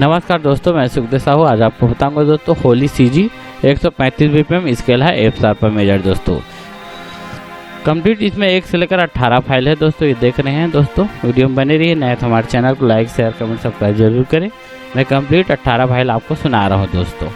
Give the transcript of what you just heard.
नमस्कार दोस्तों, मैं सुखदेव साहू। आज आपको बताऊंगा दोस्तों होली CG 135 BPM स्केल है F शार्प पर मेजर। दोस्तों कंप्लीट इसमें 1 से लेकर 18 फाइल है दोस्तों, ये देख रहे हैं दोस्तों। वीडियो में बने रहिए, नए तो हमारे चैनल को लाइक शेयर कमेंट सब्सक्राइब जरूर करें। मैं कंप्लीट 18 फाइल आपको सुना रहा हूँ दोस्तों।